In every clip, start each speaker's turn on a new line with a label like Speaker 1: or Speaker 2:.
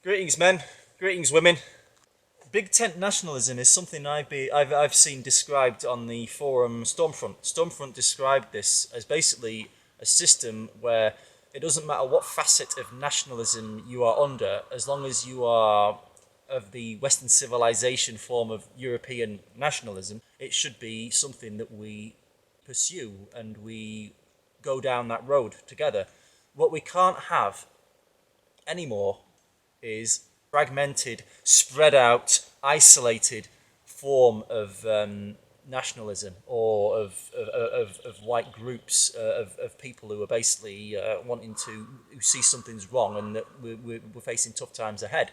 Speaker 1: Greetings, men. Greetings, women. Big tent nationalism is something I've seen described on the forum Stormfront. Stormfront described this as basically a system where it doesn't matter what facet of nationalism you are under, as long as you are of the Western civilization form of European nationalism, it should be something that we pursue and we go down that road together. What we can't have anymore is fragmented, spread out, isolated form of nationalism or of white groups of people who are basically wanting to who see something's wrong and that we're facing tough times ahead.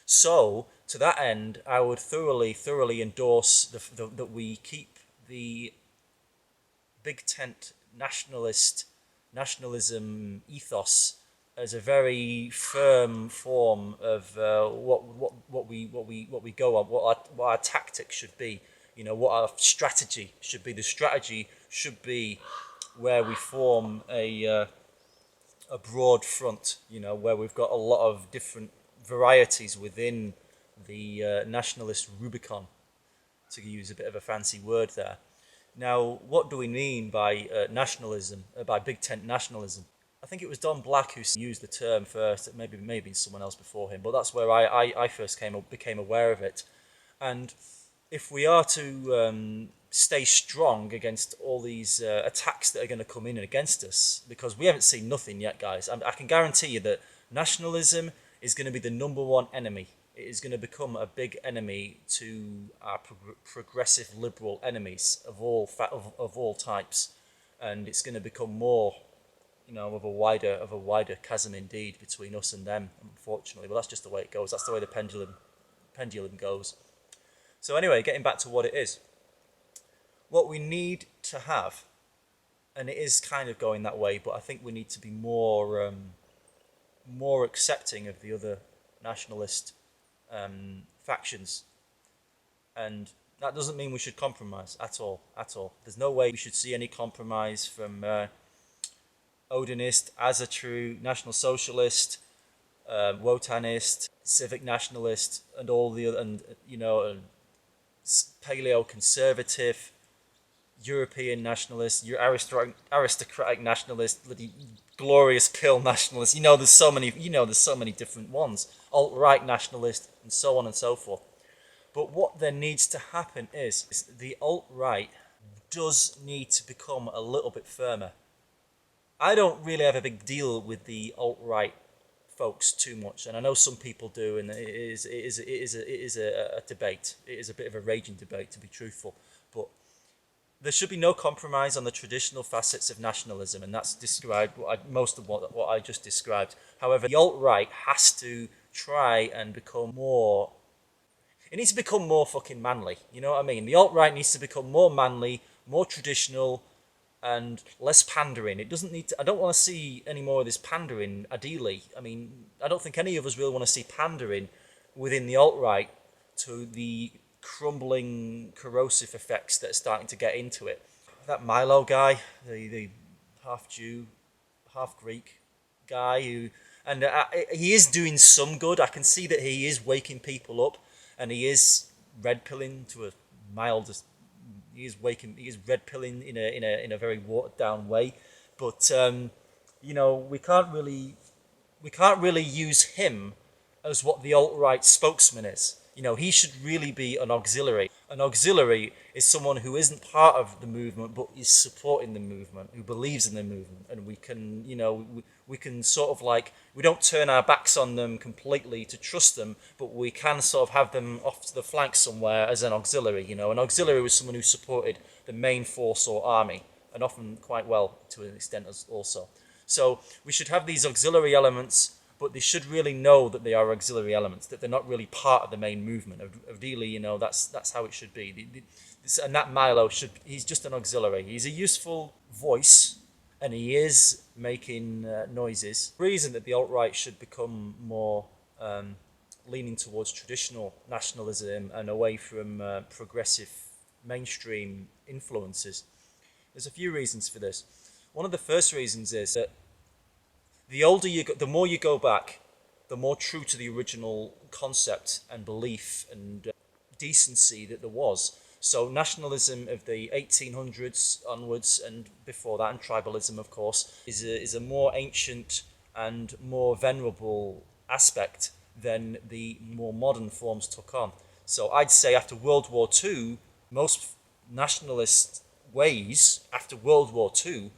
Speaker 1: So to that end, I would thoroughly endorse that we keep the big tent nationalism ethos as a very firm form of what we go on, what our tactics should be. You know, what our strategy should be. The strategy should be where we form a broad front. You know, where we've got a lot of different varieties within the nationalist Rubicon, to use a bit of a fancy word there. Now, what do we mean by nationalism, by big tent nationalism? I think it was Don Black who used the term first. Maybe someone else before him, but that's where I first became aware of it. And if we are to stay strong against all these attacks that are going to come in against us, because we haven't seen nothing yet, guys. I can guarantee you that nationalism is going to be the number one enemy. It is going to become a big enemy to our progressive liberal enemies of all types, and it's going to become more, you know, of a wider chasm indeed between us and them, unfortunately. But that's just the way it goes. That's the way the pendulum goes. So anyway, getting back to what it is, what we need to have, and it is kind of going that way, but I think we need to be more accepting of the other nationalist factions, and that doesn't mean we should compromise at all. There's no way we should see any compromise from Odinist, as a true National Socialist, Wotanist, Civic Nationalist, and all the other, and you know, Paleo Conservative, European Nationalist, your aristocratic Nationalist, bloody glorious kill Nationalist. You know, there's so many. You know, there's so many different ones. Alt-right Nationalist, and so on and so forth. But what there needs to happen is the alt-right does need to become a little bit firmer. I don't really have a big deal with the alt-right folks too much, and I know some people do, and it is a debate. It is a bit of a raging debate, to be truthful. But there should be no compromise on the traditional facets of nationalism, and that's described most of what I just described. However, the alt-right has to try and become more. It needs to become more fucking manly. You know what I mean? The alt-right needs to become more manly, more traditional, and less pandering. It doesn't need to. I don't want to see any more of this pandering. Ideally, I mean, I don't think any of us really want to see pandering within the alt-right to the crumbling, corrosive effects that are starting to get into it. That Milo guy, the half Jew, half Greek guy, and he is doing some good. I can see that he is waking people up, and he is red pilling to a mild. He is red pilling in a very watered down way, but you know, we can't really use him as what the alt-right spokesman is. You know, he should really be an auxiliary. An auxiliary is someone who isn't part of the movement but is supporting the movement, who believes in the movement, and we can, you know, we can sort of like, we don't turn our backs on them completely to trust them, but we can sort of have them off to the flank somewhere as an auxiliary. You know, an auxiliary was someone who supported the main force or army, and often quite well to an extent as also. So we should have these auxiliary elements, but they should really know that they are auxiliary elements, that they're not really part of the main movement. Ideally, you know, that's how it should be. And that Milo he's just an auxiliary. He's a useful voice, and he is making noises. The reason that the alt-right should become more leaning towards traditional nationalism and away from progressive mainstream influences. There's a few reasons for this. One of the first reasons is that the older you go, the more you go back, the more true to the original concept and belief and decency that there was. So nationalism of the 1800s onwards and before that, and tribalism, of course, is a more ancient and more venerable aspect than the more modern forms took on. So I'd say after World War II, most nationalist ways after World War II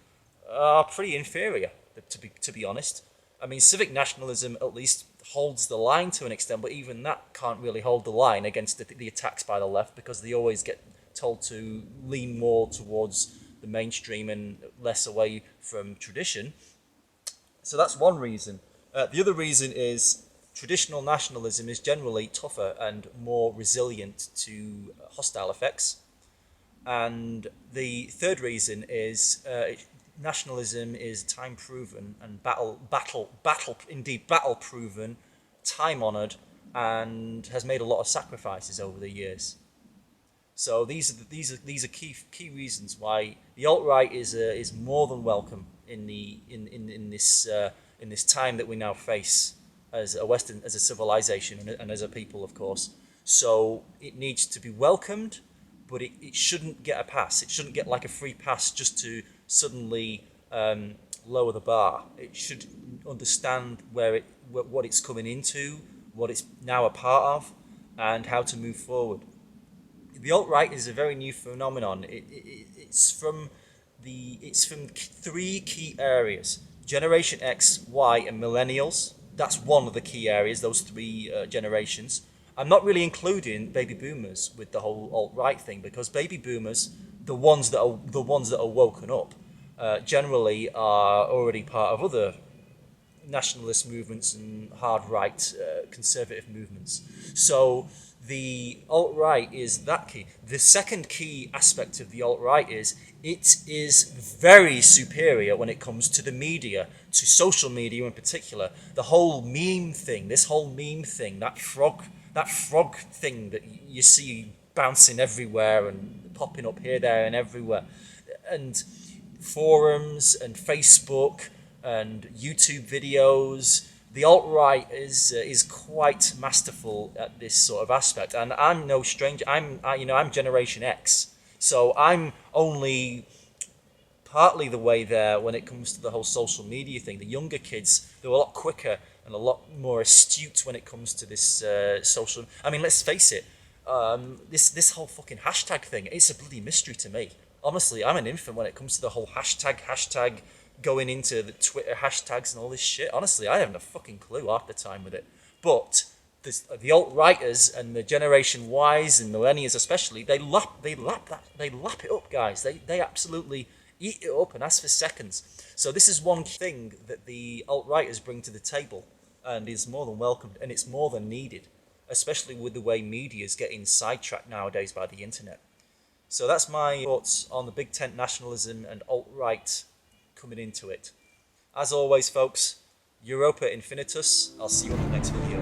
Speaker 1: are pretty inferior, to be honest. I mean, civic nationalism at least holds the line to an extent, but even that can't really hold the line against the attacks by the left, because they always get told to lean more towards the mainstream and less away from tradition. So that's one reason. The other reason is traditional nationalism is generally tougher and more resilient to hostile effects. And the third reason is nationalism is time proven and battle proven, time honoured, and has made a lot of sacrifices over the years. So these are key reasons why the alt right is more than welcome in this time that we now face as a civilization and as a people, of course. So it needs to be welcomed, but it shouldn't get a pass. It shouldn't get like a free pass just to suddenly lower the bar. It should understand what it's coming into, what it's now a part of, and how to move forward. The alt right is a very new phenomenon. It's from three key areas: Generation X, Y, and Millennials. That's one of the key areas. Those three generations. I'm not really including baby boomers with the whole alt right thing, because baby boomers, the ones that are woken up, generally are already part of other nationalist movements and hard right conservative movements. So the alt right is that key. The second key aspect of the alt right is it is very superior when it comes to the media, to social media in particular. The whole meme thing, that frog thing that you see bouncing everywhere and popping up here, there, and everywhere, and forums and Facebook and YouTube videos. The alt right is quite masterful at this sort of aspect, and I'm no stranger. I'm Generation X, so I'm only partly the way there when it comes to the whole social media thing. The younger kids, they're a lot quicker and a lot more astute when it comes to this social. I mean, let's face it. This whole fucking hashtag thing, it's a bloody mystery to me. Honestly, I'm an infant when it comes to the whole hashtag going into the Twitter hashtags and all this shit. Honestly, I haven't a fucking clue half the time with it. But the alt-righters and the Generation Ys and millennials especially, they lap it up, guys. They absolutely eat it up and ask for seconds. So this is one thing that the alt-righters bring to the table, and is more than welcomed, and it's more than needed, especially with the way media is getting sidetracked nowadays by the internet. So that's my thoughts on the Big Tent nationalism and alt-right coming into it. As always, folks, Europa Infinitus. I'll see you on the next video.